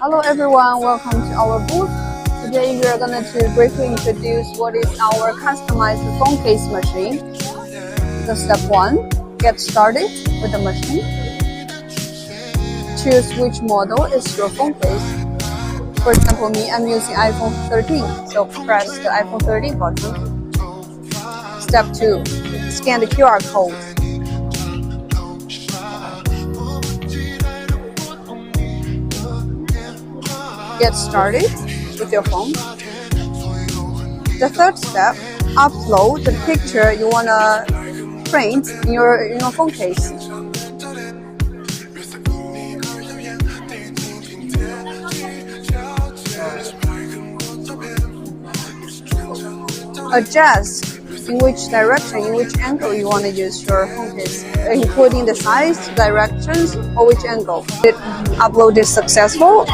Hello everyone, welcome to our booth. Today we are going to briefly introduce what is our customized phone case machine. So step 1, get started with the machine. Choose which model is your phone case. For example, me, I'm using iPhone 13, so press the iPhone 13 button. Step 2, scan the QR code. Get started with your phone. The third step, upload the picture you want to print in your phone case. Adjust in which direction, in which angle you want to use your phone case, including the size, directions, or which angle. Upload is successful.